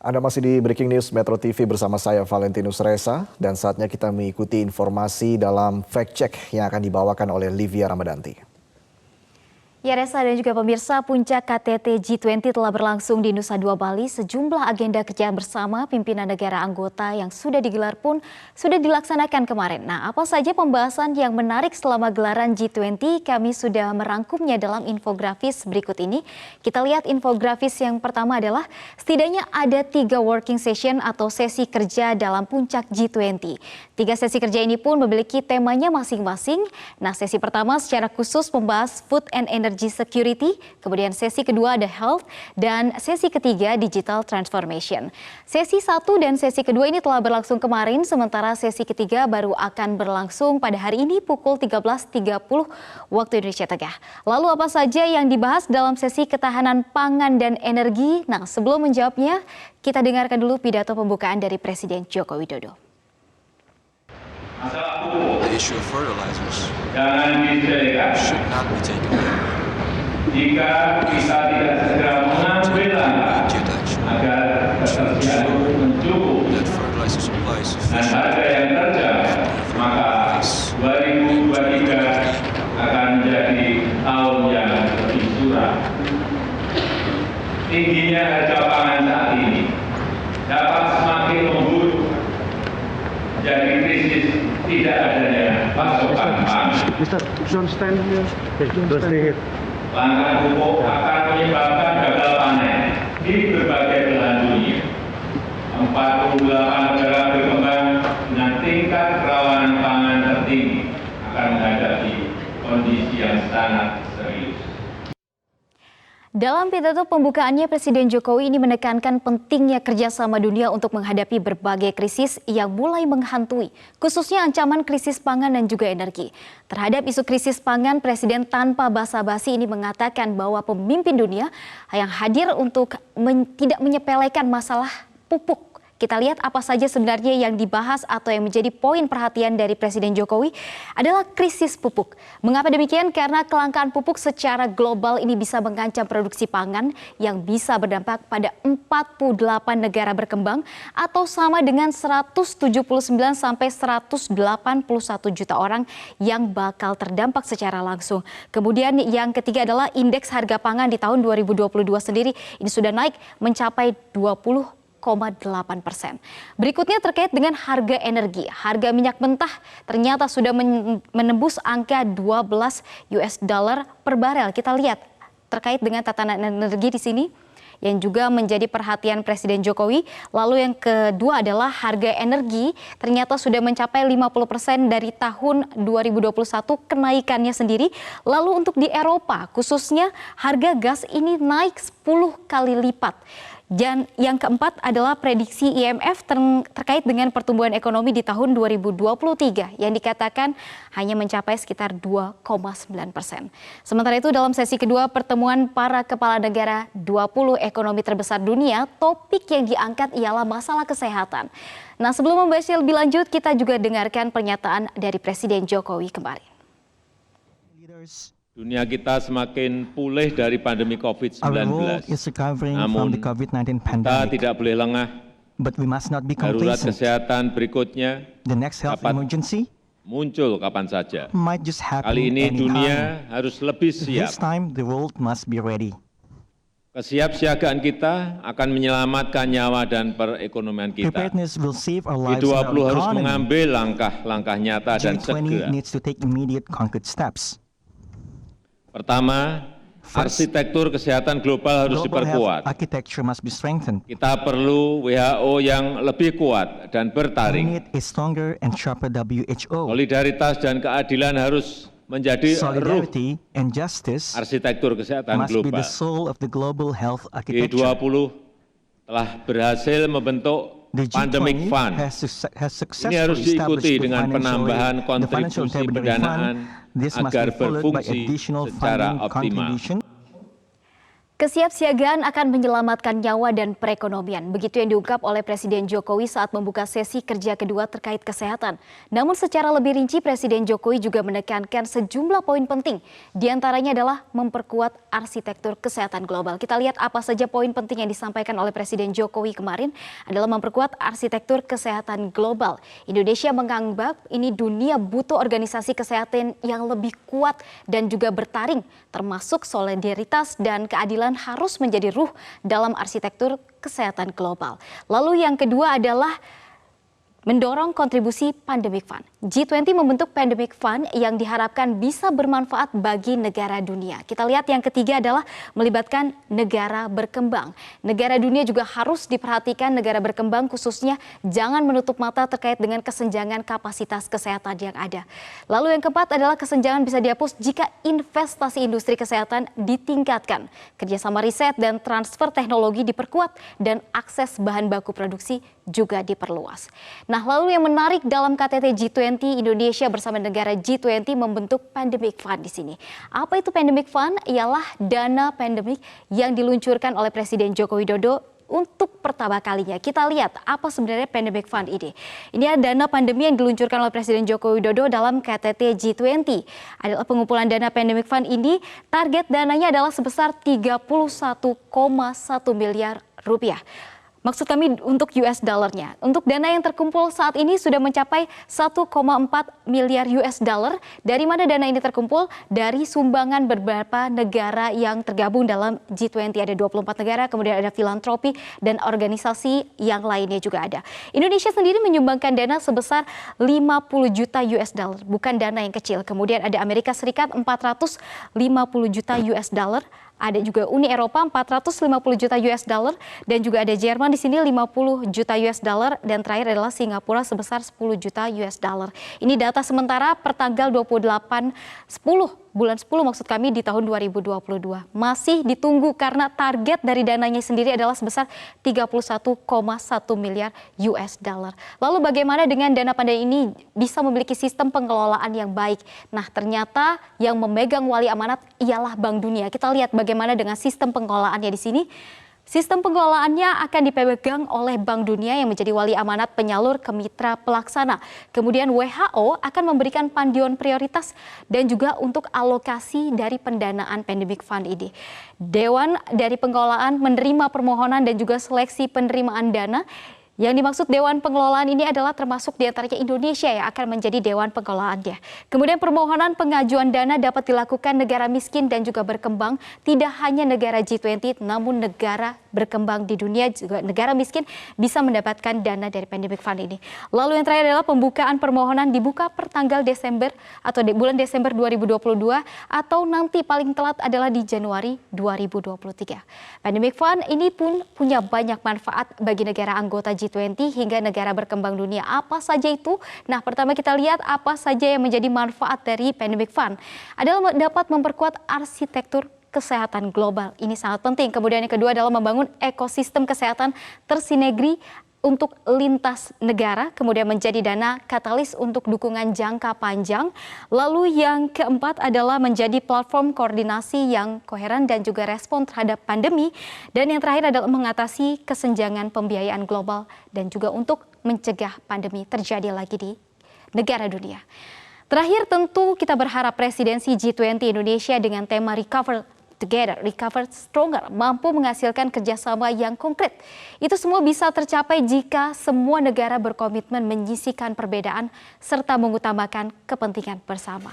Anda masih di Breaking News Metro TV bersama saya Valentinus Reza dan saatnya kita mengikuti informasi dalam Fact Check yang akan dibawakan oleh Livia Ramadanti. Ya Reza dan juga pemirsa, puncak KTT G20 telah berlangsung di Nusa Dua Bali. Sejumlah agenda kerja bersama pimpinan negara anggota yang sudah digelar pun sudah dilaksanakan kemarin. Nah, apa saja pembahasan yang menarik selama gelaran G20? Kami sudah merangkumnya dalam infografis berikut ini. Kita lihat infografis yang pertama adalah setidaknya ada 3 working session atau sesi kerja dalam puncak G20. 3 sesi kerja ini pun memiliki temanya masing-masing. Nah, sesi pertama secara khusus membahas food and energy security, kemudian sesi kedua ada health, dan sesi ketiga digital transformation. Sesi 1 dan sesi kedua ini telah berlangsung kemarin, sementara sesi ketiga baru akan berlangsung pada hari ini pukul 13.30 waktu Indonesia Tengah. Lalu apa saja yang dibahas dalam sesi ketahanan pangan dan energi? Nah, sebelum menjawabnya, kita dengarkan dulu pidato pembukaan dari Presiden Joko Widodo. The issue of fertilizers jangan disepelekan. should not be taken lightly. Jika kita tidak segera mengambil langkah Immediate action agar ketersediaan pupuk mencukup that fertilizer supply is dan sufficient harga yang terjangkau, maka 2023 akan menjadi tahun yang lebih suram. Tingginya harga pangan saat ini dapat semakin memburuk jadi krisis tidak adanya pasokan pangan. Mr. John stand here. John stand here. Langkah pupuk akan menyebabkan gagal panen di berbagai belahan dunia. 48 negara berkembang dengan tingkat kerawanan pangan tertinggi akan menghadapi kondisi yang sangat serius. Dalam pidato pembukaannya, Presiden Jokowi ini menekankan pentingnya kerjasama dunia untuk menghadapi berbagai krisis yang mulai menghantui, khususnya ancaman krisis pangan dan juga energi. Terhadap isu krisis pangan, Presiden tanpa basa-basi ini mengatakan bahwa pemimpin dunia yang hadir untuk tidak menyepelekan masalah pupuk. Kita lihat apa saja sebenarnya yang dibahas atau yang menjadi poin perhatian dari Presiden Jokowi adalah krisis pupuk. Mengapa demikian? Karena kelangkaan pupuk secara global ini bisa mengancam produksi pangan yang bisa berdampak pada 48 negara berkembang atau sama dengan 179 sampai 181 juta orang yang bakal terdampak secara langsung. Kemudian yang ketiga adalah indeks harga pangan di tahun 2022 sendiri ini sudah naik mencapai 20,8%. Berikutnya terkait dengan harga energi. Harga minyak mentah ternyata sudah menembus angka 12 US dollar per barel. Kita lihat terkait dengan tatanan energi di sini yang juga menjadi perhatian Presiden Jokowi. Lalu yang kedua adalah harga energi ternyata sudah mencapai 50% dari tahun 2021 kenaikannya sendiri. Lalu untuk di Eropa khususnya harga gas ini naik 10 kali lipat. Dan yang keempat adalah prediksi IMF terkait dengan pertumbuhan ekonomi di tahun 2023 yang dikatakan hanya mencapai sekitar 2,9%. Sementara itu dalam sesi kedua pertemuan para kepala negara 20 ekonomi terbesar dunia, topik yang diangkat ialah masalah kesehatan. Nah, sebelum membahasnya lebih lanjut, kita juga dengarkan pernyataan dari Presiden Jokowi kemarin. Dunia kita semakin pulih dari pandemi COVID-19. Namun, kita tidak boleh lengah. Darurat kesehatan berikutnya dapat muncul kapan saja. Kali ini dunia harus lebih siap. Kesiapsiagaan kita akan menyelamatkan nyawa dan perekonomian kita. G20 harus mengambil langkah-langkah nyata dan segera. Pertama, arsitektur kesehatan global harus diperkuat. Kita perlu WHO yang lebih kuat dan bertaring. Solidaritas dan keadilan harus menjadi ruh arsitektur kesehatan global. G20 telah berhasil membentuk Pandemic Fund. Ini harus diikuti dengan penambahan kontribusi pendanaan agar berfungsi secara optimal. Kesiapsiagaan akan menyelamatkan nyawa dan perekonomian. Begitu yang diungkap oleh Presiden Jokowi saat membuka sesi kerja kedua terkait kesehatan. Namun secara lebih rinci, Presiden Jokowi juga menekankan sejumlah poin penting. Di antaranya adalah memperkuat arsitektur kesehatan global. Kita lihat apa saja poin penting yang disampaikan oleh Presiden Jokowi kemarin adalah memperkuat arsitektur kesehatan global. Indonesia menganggap ini dunia butuh organisasi kesehatan yang lebih kuat dan juga bertaring, termasuk solidaritas dan keadilan harus menjadi ruh dalam arsitektur kesehatan global. Lalu yang kedua adalah mendorong kontribusi Pandemic Fund. G20 membentuk Pandemic Fund yang diharapkan bisa bermanfaat bagi negara dunia. Kita lihat yang ketiga adalah melibatkan negara berkembang. Negara dunia juga harus diperhatikan, negara berkembang khususnya jangan menutup mata terkait dengan kesenjangan kapasitas kesehatan yang ada. Lalu yang keempat adalah kesenjangan bisa dihapus jika investasi industri kesehatan ditingkatkan. Kerjasama riset dan transfer teknologi diperkuat dan akses bahan baku produksi juga diperluas. Nah, lalu yang menarik dalam KTT G20, Indonesia bersama negara G20 membentuk Pandemic Fund di sini. Apa itu Pandemic Fund? Ialah dana pandemik yang diluncurkan oleh Presiden Joko Widodo untuk pertama kalinya. Kita lihat apa sebenarnya Pandemic Fund ini. Ini adalah dana pandemi yang diluncurkan oleh Presiden Joko Widodo dalam KTT G20. Adalah pengumpulan dana Pandemic Fund ini, target dananya adalah sebesar 31,1 miliar rupiah. Maksud kami untuk US dollarnya. Untuk dana yang terkumpul saat ini sudah mencapai 1,4 miliar US dollar. Dari mana dana ini terkumpul? Dari sumbangan beberapa negara yang tergabung dalam G20. Ada 24 negara, kemudian ada filantropi dan organisasi yang lainnya juga ada. Indonesia sendiri menyumbangkan dana sebesar 50 juta US dollar. Bukan dana yang kecil. Kemudian ada Amerika Serikat 450 juta US dollar. Ada juga Uni Eropa 450 juta US dollar dan juga ada Jerman di sini 50 juta US dollar dan terakhir adalah Singapura sebesar 10 juta US dollar. Ini data sementara per tanggal bulan 10 maksud kami di tahun 2022. Masih ditunggu karena target dari dananya sendiri adalah sebesar 31,1 miliar US dollar. Lalu bagaimana dengan dana pandemi ini bisa memiliki sistem pengelolaan yang baik? Nah, ternyata yang memegang wali amanat ialah Bank Dunia. Kita lihat bagaimana dengan sistem pengelolaannya di sini. Sistem pengelolaannya akan dipegang oleh Bank Dunia yang menjadi wali amanat penyalur ke mitra pelaksana. Kemudian WHO akan memberikan panduan prioritas dan juga untuk alokasi dari pendanaan Pandemic Fund ini. Dewan dari pengelolaan menerima permohonan dan juga seleksi penerimaan dana. Yang dimaksud Dewan Pengelolaan ini adalah termasuk diantaranya Indonesia yang akan menjadi Dewan Pengelolaannya. Kemudian permohonan pengajuan dana dapat dilakukan negara miskin dan juga berkembang. Tidak hanya negara G20 namun negara berkembang di dunia juga negara miskin bisa mendapatkan dana dari Pandemic Fund ini. Lalu yang terakhir adalah pembukaan permohonan dibuka per tanggal Desember atau di bulan Desember 2022 atau nanti paling telat adalah di Januari 2023. Pandemic Fund ini pun punya banyak manfaat bagi negara anggota G20 hingga negara berkembang dunia. Apa saja itu? Nah, pertama kita lihat apa saja yang menjadi manfaat dari Pandemic Fund. Adalah dapat memperkuat arsitektur kesehatan global. Ini sangat penting. Kemudian yang kedua adalah membangun ekosistem kesehatan tersinergi untuk lintas negara, kemudian menjadi dana katalis untuk dukungan jangka panjang. Lalu yang keempat adalah menjadi platform koordinasi yang koheren dan juga respon terhadap pandemi. Dan yang terakhir adalah mengatasi kesenjangan pembiayaan global dan juga untuk mencegah pandemi terjadi lagi di negara dunia. Terakhir tentu kita berharap presidensi G20 Indonesia dengan tema Recover Together, Recover Stronger, mampu menghasilkan kerjasama yang konkret. Itu semua bisa tercapai jika semua negara berkomitmen menyisihkan perbedaan serta mengutamakan kepentingan bersama.